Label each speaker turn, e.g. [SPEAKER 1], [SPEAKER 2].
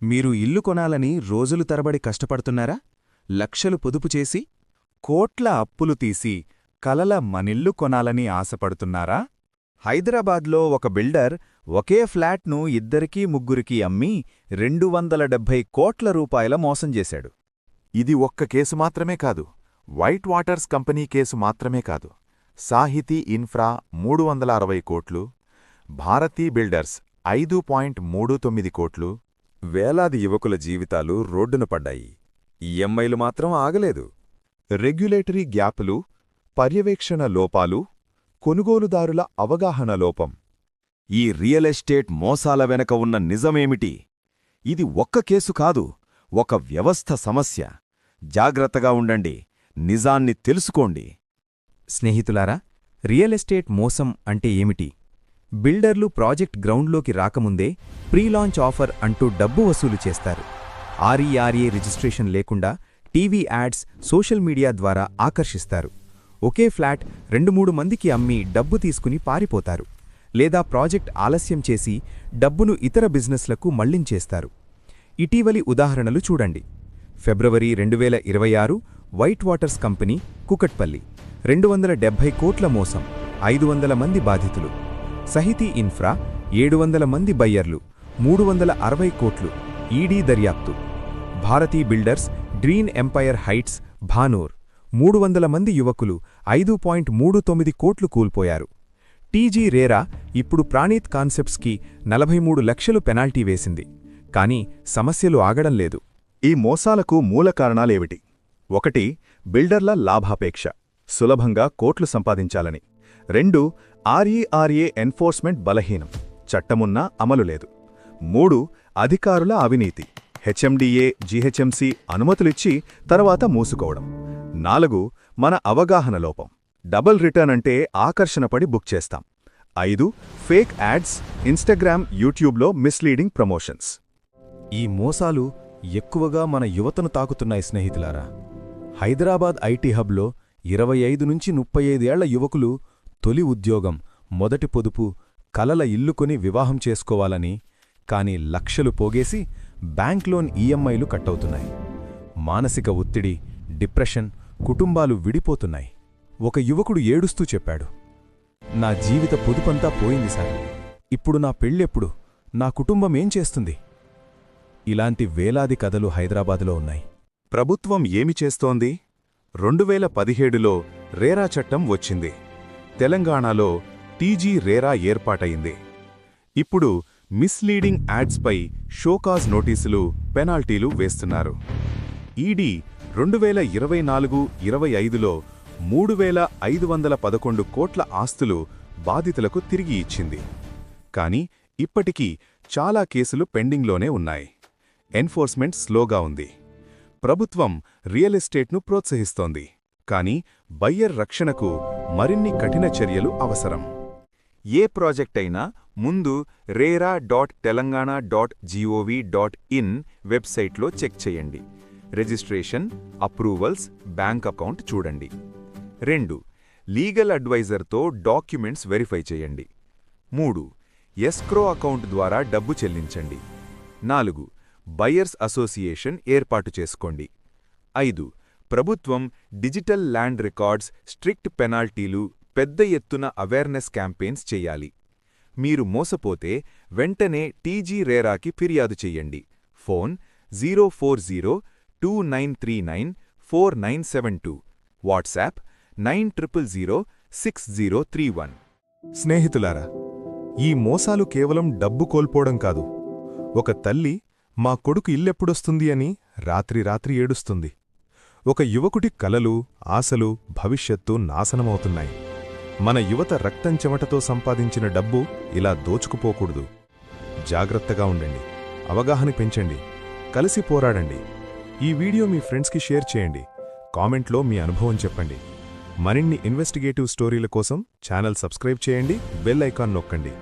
[SPEAKER 1] మీరు ఇల్లు కొనాలని రోజులు తరబడి కష్టపడుతున్నారా? లక్షలు పొదుపు చేసి కోట్ల అప్పులు తీసి కలల మనిల్లు కొనాలని ఆశపడుతున్నారా? హైదరాబాద్లో ఒక బిల్డర్ ఒకే ఫ్లాట్ను ఇద్దరికీ ముగ్గురికి అమ్మి 270 కోట్ల రూపాయల మోసం చేశాడు.
[SPEAKER 2] ఇది ఒక్క కేసు మాత్రమే కాదు, వైట్ వాటర్స్ కంపెనీ కేసు మాత్రమే కాదు. సాహితీ ఇన్ఫ్రా 360 కోట్లు, భారతీ బిల్డర్స్ 5.39 కోట్లు.
[SPEAKER 1] వేలాది యువకుల జీవితాలు రోడ్డున పడ్డాయి. ఈఎంఐలు మాత్రం ఆగలేదు.
[SPEAKER 2] రెగ్యులేటరీ గ్యాపులు, పర్యవేక్షణ లోపాలు, కొనుగోలుదారుల అవగాహన లోపం.
[SPEAKER 1] ఈ రియల్ ఎస్టేట్ మోసాల వెనక ఉన్న నిజమేమిటి? ఇది ఒక్క కేసు కాదు, ఒక వ్యవస్థ సమస్య. జాగ్రత్తగా ఉండండి, నిజాన్ని తెలుసుకోండి. స్నేహితులారా, రియల్ ఎస్టేట్ మోసం అంటే ఏమిటి? బిల్డర్లు ప్రాజెక్ట్ గ్రౌండ్లోకి రాకముందే ప్రీలాంచ్ ఆఫర్ అంటూ డబ్బు వసూలు చేస్తారు. ఆర్ఈఆర్ఏ రిజిస్ట్రేషన్ లేకుండా టీవీ యాడ్స్, సోషల్ మీడియా ద్వారా ఆకర్షిస్తారు. ఒకే ఫ్లాట్ 2-3 మందికి అమ్మి డబ్బు తీసుకుని పారిపోతారు. లేదా ప్రాజెక్ట్ ఆలస్యం చేసి డబ్బును ఇతర బిజినెస్లకు మళ్లించేస్తారు. ఇటీవలి ఉదాహరణలు చూడండి. ఫిబ్రవరి 2026 వైట్ వాటర్స్ కంపెనీ, కుకట్పల్లి, 270 కోట్ల మోసం, 500 మంది బాధితులు. సహితీ ఇన్ఫ్రా 700 మంది బయ్యర్లు, 360 కోట్లు, ఈడీ దర్యాప్తు. Bharati builders, డ్రీన్ umpire heights, Bhanur, 300 మంది యువకులు, 5.39 కోట్లు కూల్పోయారు. టీజీ రేరా ఇప్పుడు ప్రాణీత్ కాన్సెప్ట్స్కి 43 లక్షలు పెనాల్టీ వేసింది. కానీ సమస్యలు ఆగడం లేదు.
[SPEAKER 2] ఈ మోసాలకు మూల కారణాలేమిటి? 1. బిల్డర్ల లాభాపేక్ష, సులభంగా కోట్లు సంపాదించాలని. 2. ఆర్ఈఆర్ఏ ఎన్ఫోర్స్మెంట్ బలహీనం, చట్టమున్నా అమలు లేదు. 3. అధికారుల అవినీతి, హెచ్ఎండిఏ, జీహెచ్ఎంసీ అనుమతులిచ్చి తర్వాత మూసుకోవడం. 4. మన అవగాహన లోపం, డబుల్ రిటర్న్ అంటే ఆకర్షణపడి బుక్ చేస్తాం. 5. ఫేక్ యాడ్స్, ఇన్స్టాగ్రామ్, యూట్యూబ్లో మిస్లీడింగ్ ప్రమోషన్స్.
[SPEAKER 1] ఈ మోసాలు ఎక్కువగా మన యువతను తాకుతున్నాయి స్నేహితులారా. హైదరాబాద్ ఐటీ హబ్లో 25 నుంచి 35 ఏళ్ల యువకులు తొలి ఉద్యోగం, మొదటి పొదుపు, కలల ఇల్లు కొని వివాహం చేసుకోవాలని, కాని లక్షలు పోగేసి బ్యాంక్ లోన్ ఈఎంఐలు కట్టవుతున్నాయి. మానసిక ఒత్తిడి, డిప్రెషన్, కుటుంబాలు విడిపోతున్నాయి. ఒక యువకుడు ఏడుస్తూ చెప్పాడు, నా జీవిత పొదుపంతా పోయింది సార్, ఇప్పుడు నా పెళ్ళెప్పుడు, నా కుటుంబమేం చేస్తుంది? ఇలాంటి వేలాది కథలు హైదరాబాదులో ఉన్నాయి.
[SPEAKER 2] ప్రభుత్వం ఏమి చేస్తోంది? 2017లో రేరా చట్టం వచ్చింది. తెలంగాణలో టీజీ రేరా ఏర్పాటయింది. ఇప్పుడు మిస్లీడింగ్ యాడ్స్పై షోకాజ్ నోటీసులు, పెనాల్టీలు వేస్తున్నారు. ఈడీ 2024-25లో 3,511 కోట్ల ఆస్తులు బాధితులకు తిరిగి ఇచ్చింది. కాని ఇప్పటికీ చాలా కేసులు పెండింగ్లోనే ఉన్నాయి. ఎన్ఫోర్స్మెంట్ స్లోగా ఉంది. ప్రభుత్వం రియల్ ఎస్టేట్ను ప్రోత్సహిస్తోంది, కాని బయ్యర్ రక్షణకు మరిన్ని కఠిన చర్యలు అవసరం. ఏ ప్రాజెక్ట్ అయినా ముందు rera.telangana.gov.in వెబ్సైట్లో చెక్ చేయండి. రిజిస్ట్రేషన్, అప్రూవల్స్, బ్యాంక్ అకౌంట్ చూడండి. 2. లీగల్ అడ్వైజర్తో డాక్యుమెంట్స్ వెరిఫై చేయండి. 3. ఎస్క్రో అకౌంట్ ద్వారా డబ్బు చెల్లించండి. 4. బయర్స్ అసోసియేషన్ ఏర్పాటు చేసుకోండి. 5. ప్రభుత్వం డిజిటల్ ల్యాండ్ రికార్డ్స్, స్ట్రిక్ట్ పెనాల్టీలు, పెద్ద ఎత్తున అవేర్నెస్ క్యాంపెయిన్స్ చెయ్యాలి. మీరు మోసపోతే వెంటనే టీజీ రేరాకి ఫిర్యాదు చెయ్యండి. Phone 04029394972, WhatsApp 90006031.
[SPEAKER 3] స్నేహితులారా, ఈ మోసాలు కేవలం డబ్బు కోల్పోవడం కాదు. ఒక తల్లి మా కొడుకు ఇల్లెప్పుడొస్తుంది అని రాత్రి రాత్రి ఏడుస్తుంది. ఒక యువకుడి కలలు, ఆశలు, భవిష్యత్తు నాశనమవుతున్నాయి. మన యువత రక్తం చెమటతో సంపాదించిన డబ్బు ఇలా దోచుకుపోకూడదు. జాగ్రత్తగా ఉండండి, అవగాహన పెంచండి, కలిసి పోరాడండి. ఈ వీడియో మీ ఫ్రెండ్స్కి షేర్ చేయండి. కామెంట్లో మీ అనుభవం చెప్పండి. మరిన్ని ఇన్వెస్టిగేటివ్ స్టోరీల కోసం ఛానల్ సబ్స్క్రైబ్ చేయండి, బెల్ ఐకాన్ నొక్కండి.